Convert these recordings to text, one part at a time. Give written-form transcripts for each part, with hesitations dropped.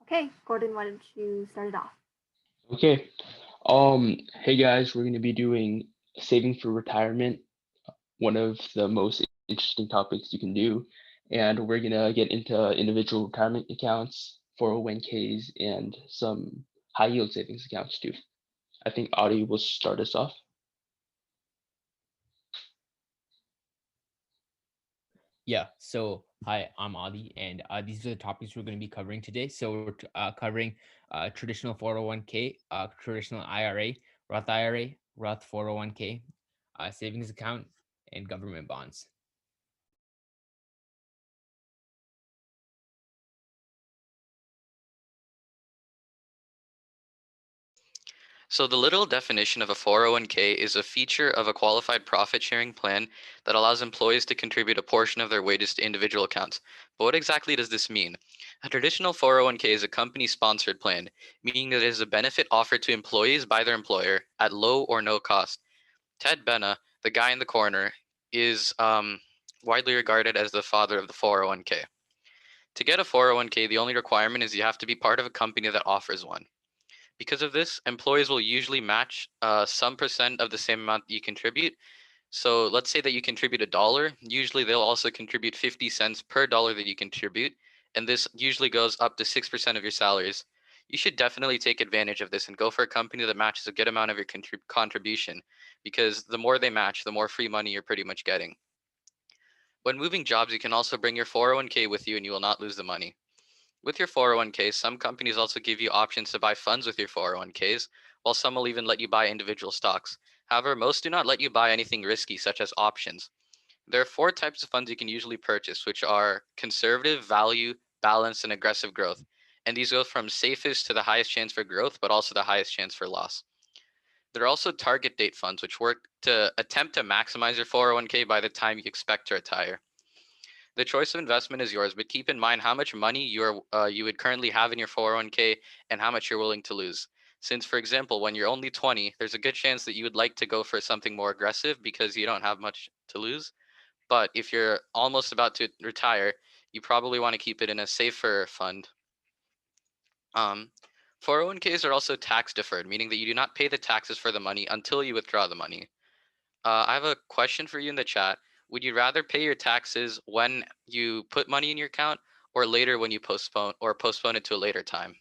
Okay, Gordon, why don't you start it off? Okay. Hey guys, we're going to be doing saving for retirement, one of the most interesting topics you can do. And we're going to get into individual retirement accounts, 401ks, and some high yield savings accounts too. I think Audie will start us off. Yeah, so hi, I'm Adi, and these are the topics we're going to be covering today. So we're covering traditional 401k, traditional IRA, Roth IRA, Roth 401k, savings account, and government bonds. So the literal definition of a 401k is a feature of a qualified profit sharing plan that allows employees to contribute a portion of their wages to individual accounts. But what exactly does this mean? A traditional 401k is a company sponsored plan, meaning that it is a benefit offered to employees by their employer at low or no cost. Ted Benna, the guy in the corner, is widely regarded as the father of the 401k. To get a 401k, the only requirement is you have to be part of a company that offers one. Because of this, employees will usually match some percent of the same amount that you contribute. So let's say that you contribute $1. Usually they'll also contribute 50 cents per dollar that you contribute. And this usually goes up to 6% of your salaries. You should definitely take advantage of this and go for a company that matches a good amount of your contribution, because the more they match, the more free money you're pretty much getting. When moving jobs, you can also bring your 401k with you and you will not lose the money. With your 401k, some companies also give you options to buy funds with your 401ks, while some will even let you buy individual stocks. However, most do not let you buy anything risky, such as options. There are four types of funds you can usually purchase, which are conservative, value, balanced, and aggressive growth. And these go from safest to the highest chance for growth, but also the highest chance for loss. There are also target date funds, which work to attempt to maximize your 401k by the time you expect to retire. The choice of investment is yours, but keep in mind how much money you would currently have in your 401k and how much you're willing to lose. Since, for example, when you're only 20, there's a good chance that you would like to go for something more aggressive because you don't have much to lose. But if you're almost about to retire, you probably want to keep it in a safer fund. Um, 401ks are also tax deferred, meaning that you do not pay the taxes for the money until you withdraw the money. I have a question for you in the chat. Would you rather pay your taxes when you put money in your account or later when you postpone it to a later time?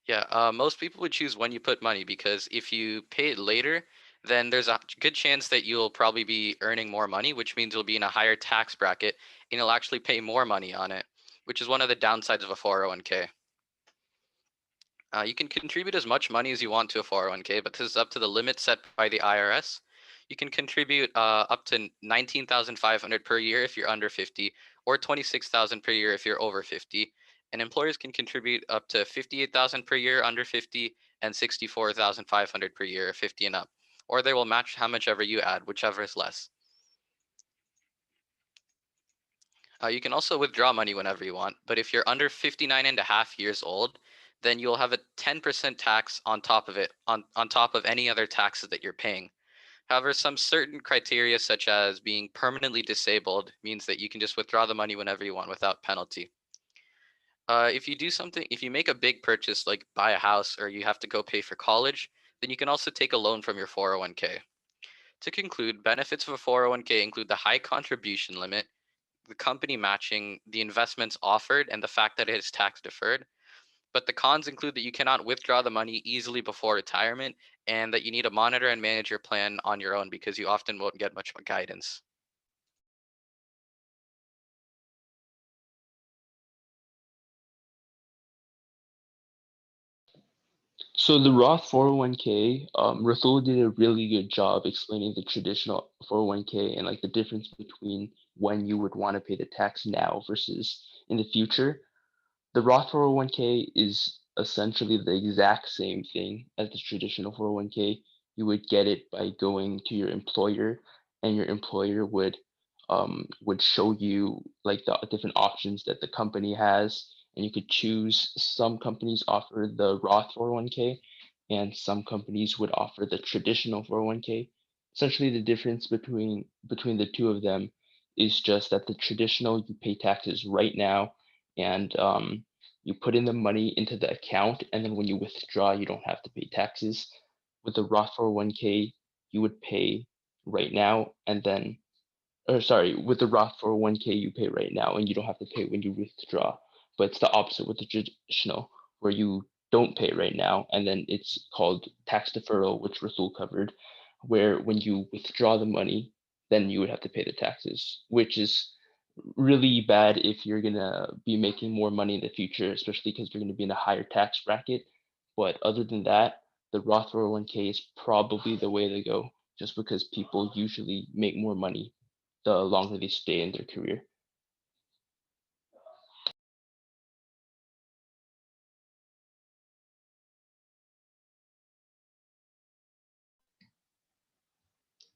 Yeah, most people would choose when you put money because if you pay it later, then there's a good chance that you'll probably be earning more money, which means you'll be in a higher tax bracket and you'll actually pay more money on it, which is one of the downsides of a 401k. You can contribute as much money as you want to a 401k, but this is up to the limit set by the IRS. You can contribute up to 19,500 per year if you're under 50, or 26,000 per year if you're over 50. And employers can contribute up to 58,000 per year under 50 and 64,500 per year 50 and up. Or they will match how much ever you add, whichever is less. You can also withdraw money whenever you want, but if you're under 59 and a half years old, then you'll have a 10% tax on top of it, on top of any other taxes that you're paying. However, some certain criteria, such as being permanently disabled, means that you can just withdraw the money whenever you want without penalty. If you make a big purchase like buy a house or you have to go pay for college, then you can also take a loan from your 401k. To conclude, benefits of a 401k include the high contribution limit, the company matching, the investments offered, and the fact that it is tax deferred. But the cons include that you cannot withdraw the money easily before retirement and that you need to monitor and manage your plan on your own because you often won't get much guidance. So the Roth 401k, Rasul did a really good job explaining the traditional 401k and like the difference between when you would want to pay the tax now versus in the future. The Roth 401k is essentially the exact same thing as the traditional 401k. You would get it by going to your employer, and your employer would show you like the different options that the company has, and you could choose. Some companies offer the Roth 401k, and some companies would offer the traditional 401k. essentially the difference between the two of them is just that the traditional you pay taxes right now, and you put in the money into the account, and then when you withdraw, you don't have to pay taxes. With the Roth 401k, you would pay right now, and then, or sorry, with the Roth 401k, you pay right now, and you don't have to pay when you withdraw. But it's the opposite with the traditional, where you don't pay right now, and then it's called tax deferral, which Rasul covered, where when you withdraw the money, then you would have to pay the taxes, which is really bad if you're gonna be making more money in the future, especially because you're gonna be in a higher tax bracket. But other than that, the Roth 401k is probably the way to go, just because people usually make more money the longer they stay in their career.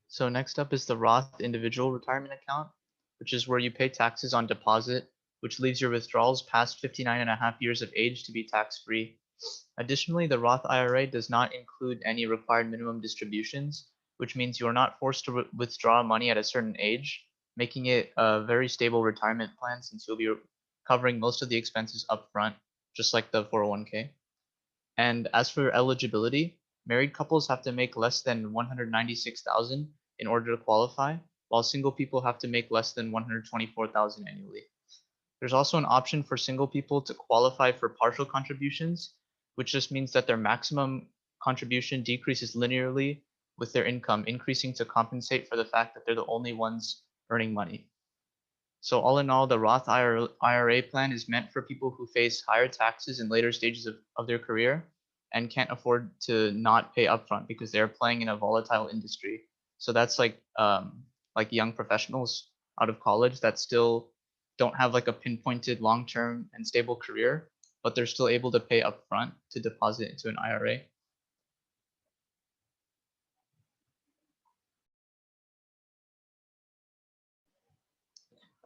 So next up is the Roth Individual Retirement Account, which is where you pay taxes on deposit, which leaves your withdrawals past 59 and a half years of age to be tax-free. Additionally, the Roth IRA does not include any required minimum distributions, which means you are not forced to withdraw money at a certain age, making it a very stable retirement plan since you'll be covering most of the expenses upfront, just like the 401k. And as for eligibility, married couples have to make less than 196,000 in order to qualify, while single people have to make less than 124,000 annually. There's also an option for single people to qualify for partial contributions, which just means that their maximum contribution decreases linearly with their income, increasing to compensate for the fact that they're the only ones earning money. So all in all, the Roth IRA plan is meant for people who face higher taxes in later stages of their career and can't afford to not pay upfront because they're playing in a volatile industry. So that's like young professionals out of college that still don't have like a pinpointed long-term and stable career, but they're still able to pay upfront to deposit into an IRA.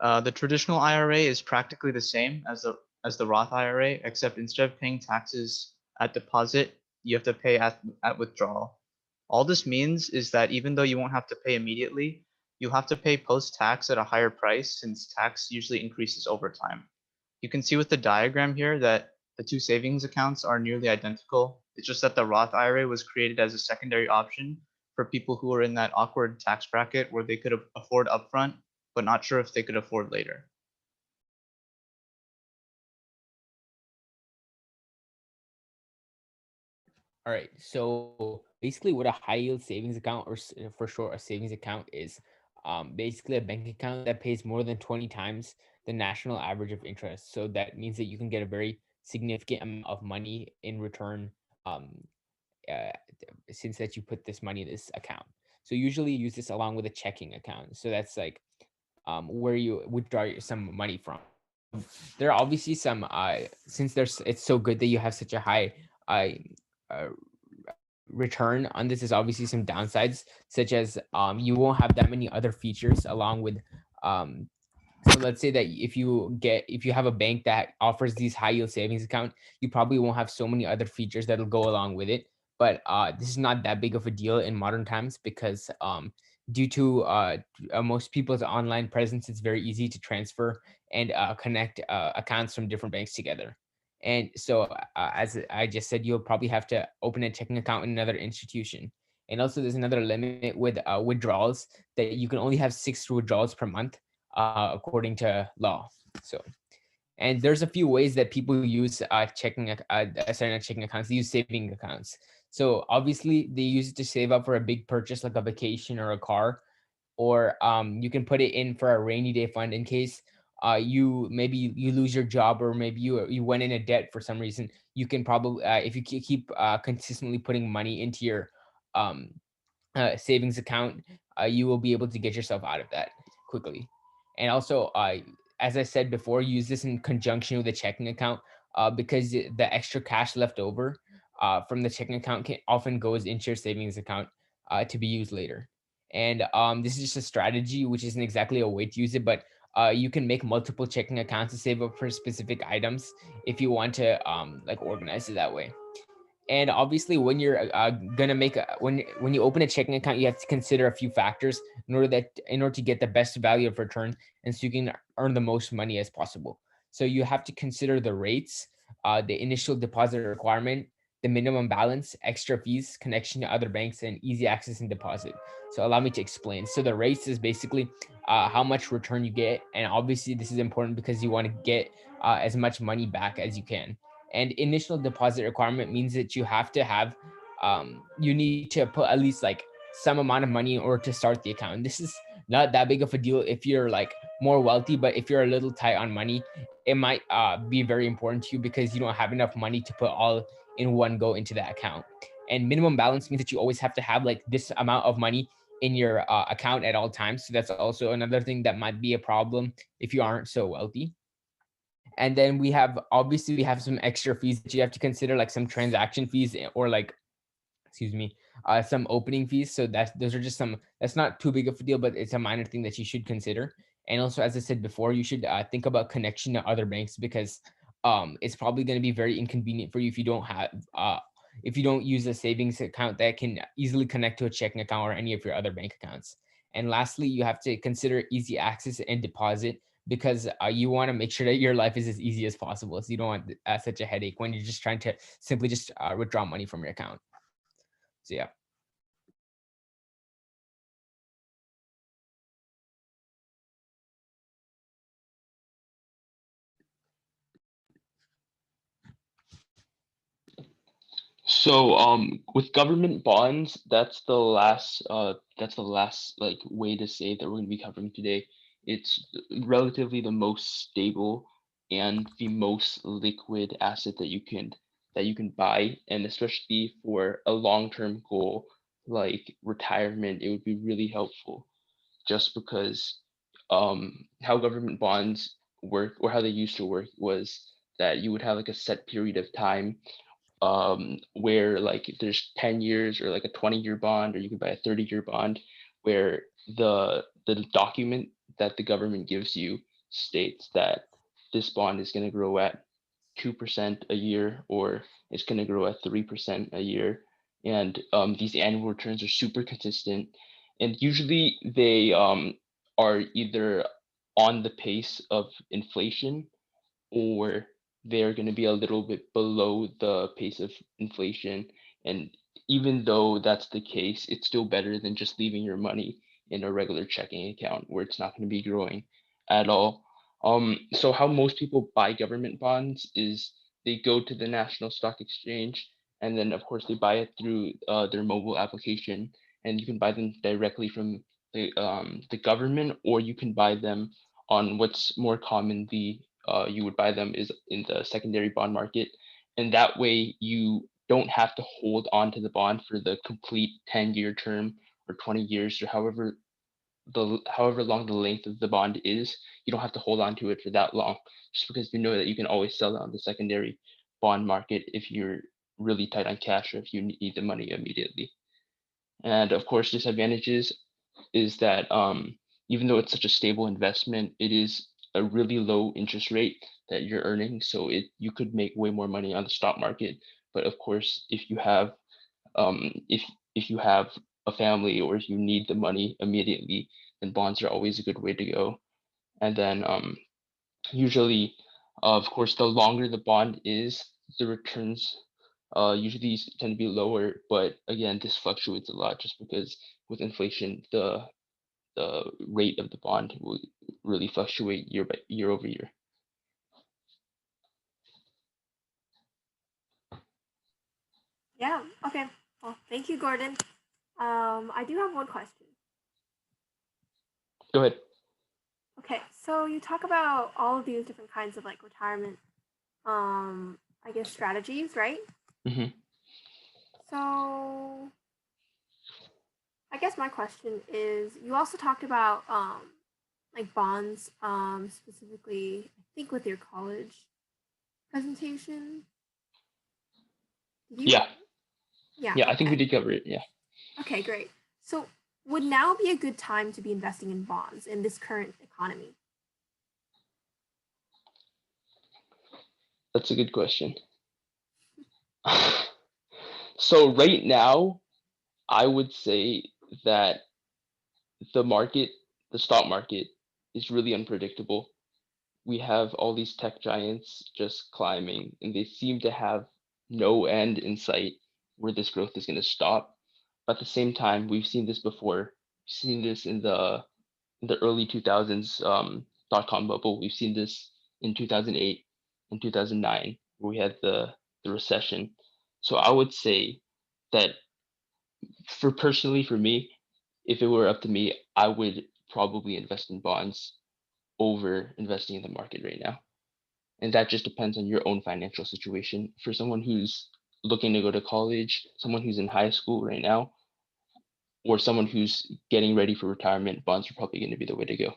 The traditional IRA is practically the same as the Roth IRA, except instead of paying taxes at deposit, you have to pay at withdrawal. All this means is that even though you won't have to pay immediately, you have to pay post-tax at a higher price since tax usually increases over time. You can see with the diagram here that the two savings accounts are nearly identical. It's just that the Roth IRA was created as a secondary option for people who are in that awkward tax bracket where they could afford upfront but not sure if they could afford later. All right. So basically, what a high yield savings account, or for short, a savings account, is basically a bank account that pays more than 20 times the national average of interest. So that means that you can get a very significant amount of money in return, uh, since that you put this money in this account. So usually use this along with a checking account. So that's like where you withdraw some money from. There are obviously some since it's so good that you have such a high uh, uh, return on this, is obviously some downsides, such as you won't have that many other features along with so let's say that if you have a bank that offers these high yield savings account, you probably won't have so many other features that'll go along with it. But this is not that big of a deal in modern times because due to most people's online presence, it's very easy to transfer and connect accounts from different banks together. And so, as I just said, you'll probably have to open a checking account in another institution. And also, there's another limit with withdrawals, that you can only have 6 withdrawals per month, according to law. So, and there's a few ways that people use checking accounts. They use saving accounts. So obviously, they use it to save up for a big purchase like a vacation or a car, or you can put it in for a rainy day fund in case you lose your job, or maybe you went in a debt for some reason. You can probably if you keep consistently putting money into your um, savings account, you will be able to get yourself out of that quickly. And also, as I said before, use this in conjunction with a checking account, because the extra cash left over from the checking account often goes into your savings account to be used later. And this is just a strategy, which isn't exactly a way to use it, but you can make multiple checking accounts to save up for specific items if you want to like organize it that way. And obviously, when you're gonna make when you open a checking account, you have to consider a few factors in order to get the best value of return, and so you can earn the most money as possible. So you have to consider the rates, the initial deposit requirement, the minimum balance, extra fees, connection to other banks, and easy access and deposit. So allow me to explain. So the rates is basically how much return you get, and obviously this is important because you want to get as much money back as you can. And initial deposit requirement means that you have to have you need to put at least like some amount of money in order to start the account. And this is not that big of a deal if you're like more wealthy, but if you're a little tight on money, it might be very important to you because you don't have enough money to put all in one go into that account. And minimum balance means that you always have to have like this amount of money in your account at all times. So that's also another thing that might be a problem if you aren't so wealthy. And then we have obviously we have some extra fees that you have to consider, like some transaction fees or like, excuse me, some opening fees. So those are just some, that's not too big of a deal, but it's a minor thing that you should consider. And also, as I said before, you should think about connection to other banks because it's probably going to be very inconvenient for you if you don't use a savings account that can easily connect to a checking account or any of your other bank accounts. And lastly, you have to consider easy access and deposit because you want to make sure that your life is as easy as possible. So you don't want such a headache when you're just trying to simply just withdraw money from your account. So yeah. So with government bonds, that's the last like way to say that we're going to be covering today. It's relatively the most stable and the most liquid asset that you can buy, and especially for a long-term goal like retirement, it would be really helpful just because how government bonds work or how they used to work was that you would have like a set period of time where like there's 10 years or like a 20-year bond, or you can buy a 30-year bond where the document that the government gives you states that this bond is going to grow at 2% a year, or it's going to grow at 3% a year. And these annual returns are super consistent, and usually they are either on the pace of inflation, or they're going to be a little bit below the pace of inflation. And even though that's the case, it's still better than just leaving your money in a regular checking account where it's not going to be growing at all. So how most people buy government bonds is they go to the National Stock Exchange, and then of course they buy it through their mobile application, and you can buy them directly from the government, or you can buy them on what's more commonly you would buy them is in the secondary bond market. And that way you don't have to hold on to the bond for the complete 10-year term or 20 years or however long the length of the bond is. You don't have to hold on to it for that long, just because you know that you can always sell it on the secondary bond market if you're really tight on cash or if you need the money immediately. And of course, disadvantages is that even though it's such a stable investment, it is a really low interest rate that you're earning. So you could make way more money on the stock market. But of course, if you have a family or if you need the money immediately, then bonds are always a good way to go. And then usually, of course, the longer the bond is, the returns usually tend to be lower. But again, this fluctuates a lot just because with inflation, the rate of the bond will really fluctuate year over year. Yeah. Okay. Well, thank you, Gordon. I do have one question. Go ahead. Okay, so you talk about all of these different kinds of like retirement, I guess strategies, right? hmm So I guess my question is, you also talked about like bonds, specifically, I think with your college presentation. Did you? Yeah, Yeah. yeah, I Okay. think we did cover it. Yeah, Okay, great. So would now be a good time to be investing in bonds in this current economy? that's a good question. So right now, I would say that the stock market is really unpredictable. We have all these tech giants just climbing, and they seem to have no end in sight where this growth is going to stop. But at the same time, we've seen this before. We've seen this in the early 2000s dot-com bubble. We've seen this in 2008 and 2009, where we had the recession. So I would say that for me, if it were up to me, I would probably invest in bonds over investing in the market right now. And that just depends on your own financial situation. For someone who's looking to go to college, someone who's in high school right now, or someone who's getting ready for retirement, bonds are probably going to be the way to go.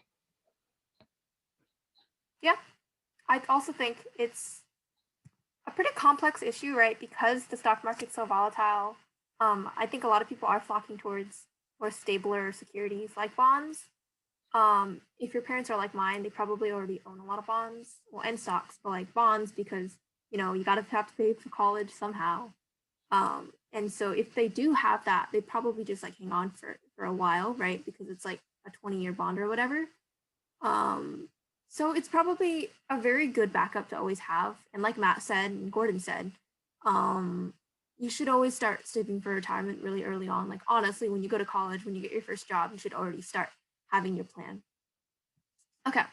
Yeah, I also think it's a pretty complex issue, right? Because the stock market's so volatile. I think a lot of people are flocking towards more stabler securities like bonds. If your parents are like mine, they probably already own a lot of bonds, well, and stocks, but like bonds because you gotta have to pay for college somehow. And so if they do have that, they probably just like hang on for a while, right? Because it's like a 20-year bond or whatever. So it's probably a very good backup to always have. And like Matt said and Gordon said, you should always start saving for retirement really early on. Like honestly, when you go to college, when you get your first job, you should already start having your plan. Okay.